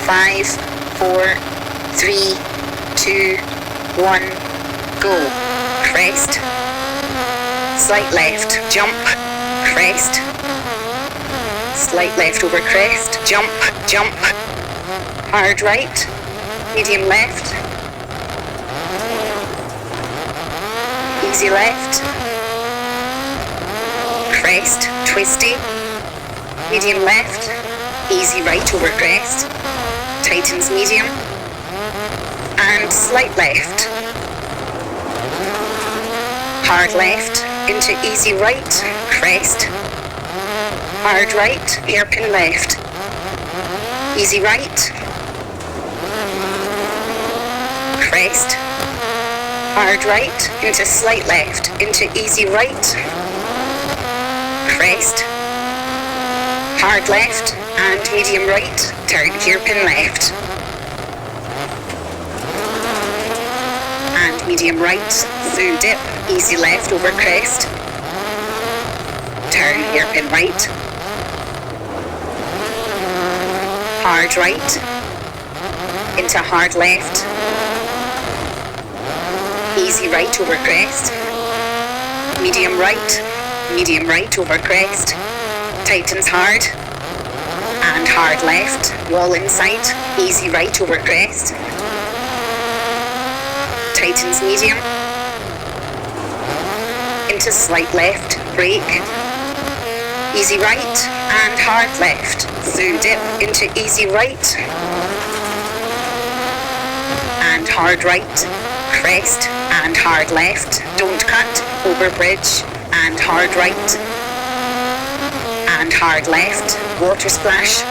5, 4, 3, 2, 1, go. Crest. Slight left, jump, crest. Slight left over crest, jump, jump. Hard right, medium left. Easy left. Crest, twisty. Medium left. Easy right over crest. Tightens medium. And slight left. Hard left into easy right. Crest. Hard right, hairpin left. Easy right. Crest. Hard right into slight left into easy right. Crest. Hard left and medium right, turn hairpin left. And medium right, through dip, easy left over crest. Turn hairpin right. Hard right, into hard left. Easy right over crest. Medium right over crest. Tightens hard. And hard left, wall inside, easy right over crest. Tightens medium. Into slight left, brake. Easy right and hard left, through dip into easy right. And hard right, crest and hard left, don't cut, over bridge and hard right. And hard left, water splash.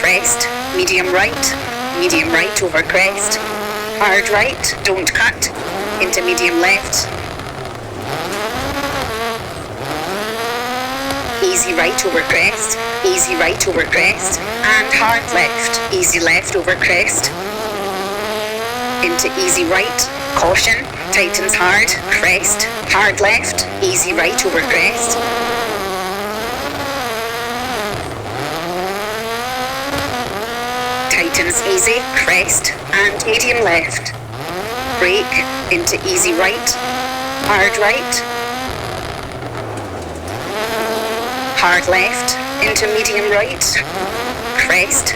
Crest, medium right over crest. Hard right, don't cut, into medium left. Easy right over crest, easy right over crest. And hard left, easy left over crest. Into easy right, caution. Tightens hard, crest, hard left, easy right over crest. Tightens easy, crest, and medium left. Brake, into easy right, hard right. Hard left, into medium right, crest.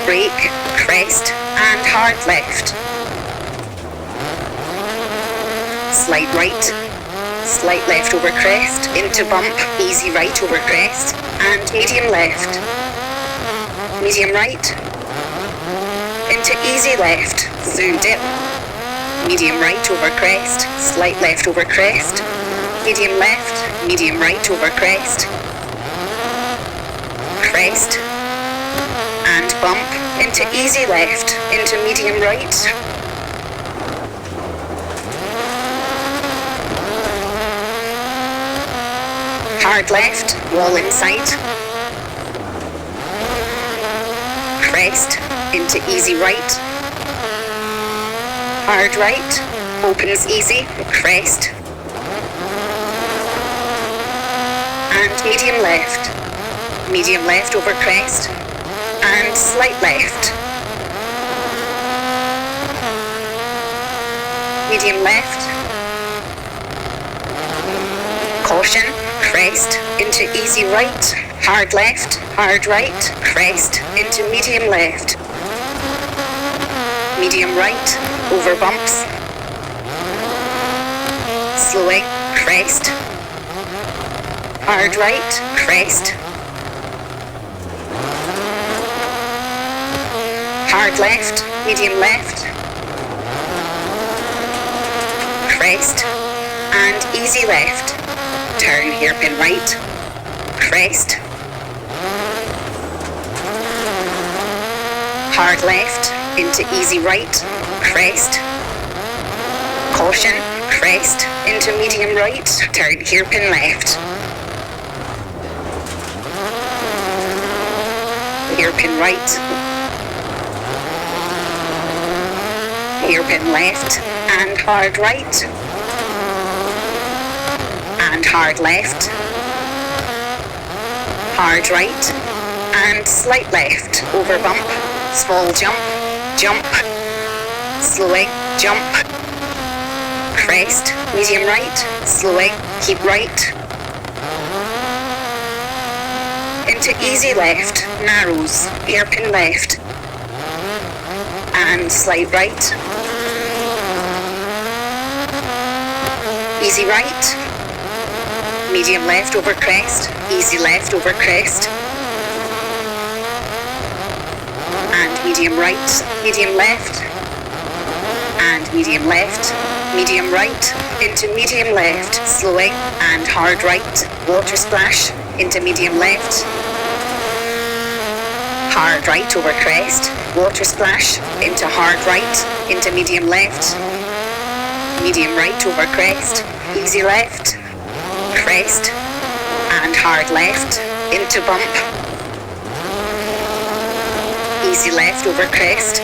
Brake, crest, and hard left. Slight right, slight left over crest, into bump, easy right over crest, and medium left. Medium right, into easy left, through dip. Medium right over crest, slight left over crest, medium left, medium right over crest. Crest, and bump, into easy left, into medium right. Hard left, wall inside. Crest, into easy right. Hard right, opens easy, crest. And medium left over crest. And slight left. Medium left. Caution. Crest into easy right, hard left, hard right, crest into medium left. Medium right, over bumps. Slowing, crest. Hard right, crest. Hard left, medium left. Crest and easy left. Turn hairpin right, crest. Hard left, into easy right, crest. Caution, crest, into medium right, turn hairpin left. Hairpin right. Hairpin left, and hard right. And hard left. hard right, and slight left, over bump, small jump, jump, slowing, jump, crest, medium right, slowing, keep right, into easy left, narrows, hairpin left, and slight right, easy right, medium left over crest, easy left over crest, and medium right, medium left, and medium left, medium right, into medium left, slowing, and hard right, water splash, into medium left, hard right over crest, water splash, into hard right, into medium left, medium right over crest, easy left, crest, and hard left, into bump, easy left over crest,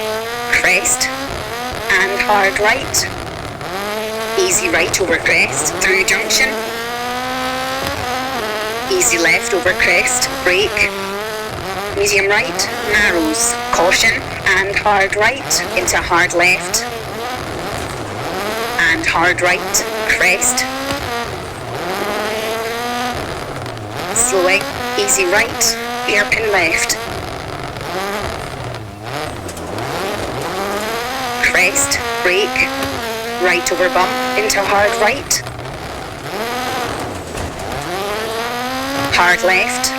and hard right, easy right over crest, through junction, easy left over crest, brake, medium right, narrows, caution, and hard right, into hard left, and hard right, crest, slowing, easy right, hairpin left, crest, brake, right over bump, into hard right, hard left,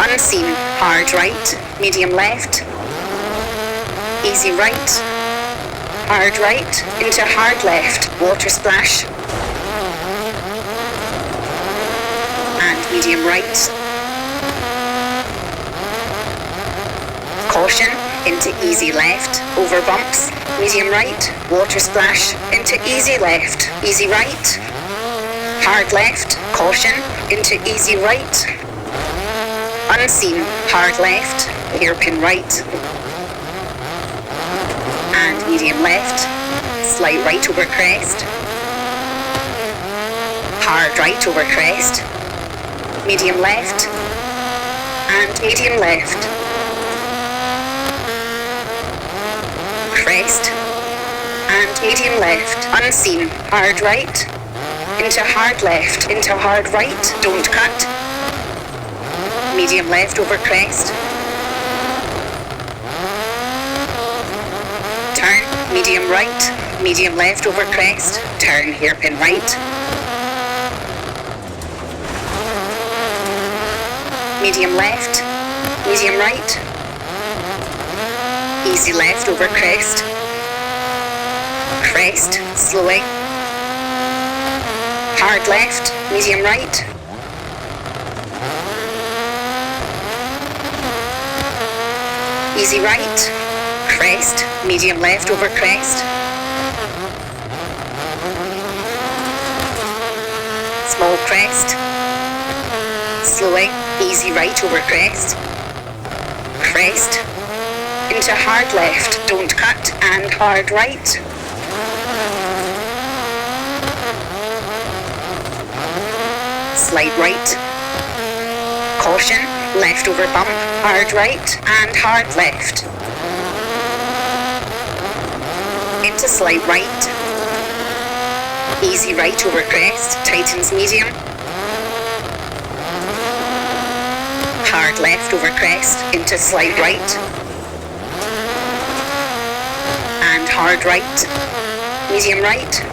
unseen, hard right, medium left, easy right, hard right, into hard left, water splash, and medium right, caution, into easy left, over bumps, medium right, water splash, into easy left, easy right, hard left, caution, into easy right, unseen, hard left, hairpin right, and medium left, slight right over crest, hard right over crest, medium left, and medium left, crest, and medium left, unseen, hard right, into hard left, into hard right, don't cut, medium left over crest, turn, medium right, medium left over crest, turn, hairpin right, medium left, medium right, easy left over crest, slowing, hard left, medium right, easy right, crest, medium left over crest, small crest, slowing, easy right over crest, into hard left, don't cut, and hard right, slight right, caution, left over bump, hard right, and hard left, into slight right, easy right over crest, tightens medium, hard left over crest, into slight right, and hard right, medium right,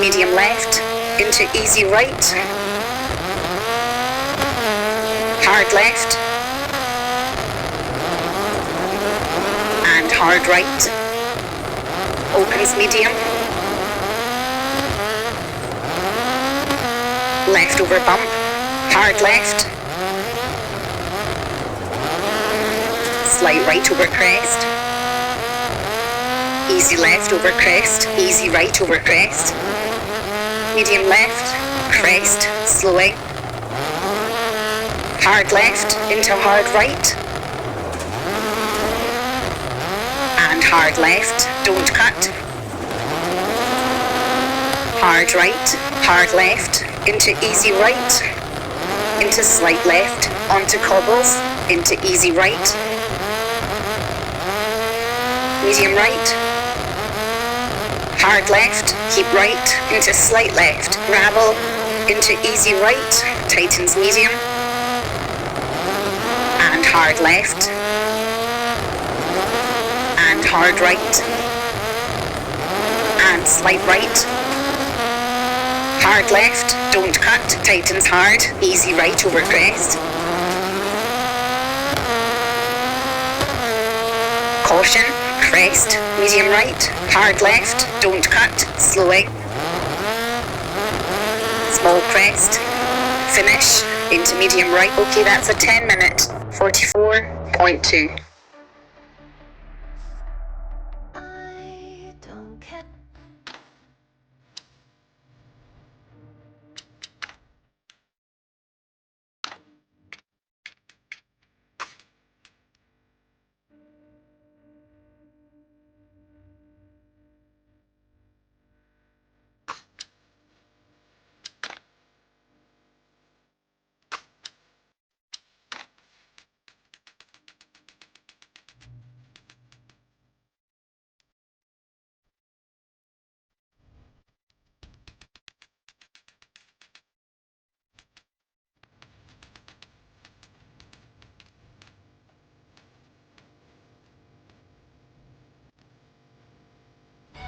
medium left, into easy right, hard left, and hard right, opens medium, left over bump, hard left, slight right over crest, easy left over crest, easy right over crest, medium left, crest, slowing, hard left into hard right, and hard left, don't cut, hard right, hard left, into easy right, into slight left, onto cobbles, into easy right, medium right, hard left, keep right, into slight left, gravel, into easy right, tightens medium, and hard left, and hard right, and slight right, hard left, don't cut, tightens hard, easy right over crest. Caution, crest, medium right, hard left, don't cut, slowing. Small crest, finish, into medium right. Okay, that's a 10-minute, 44.2.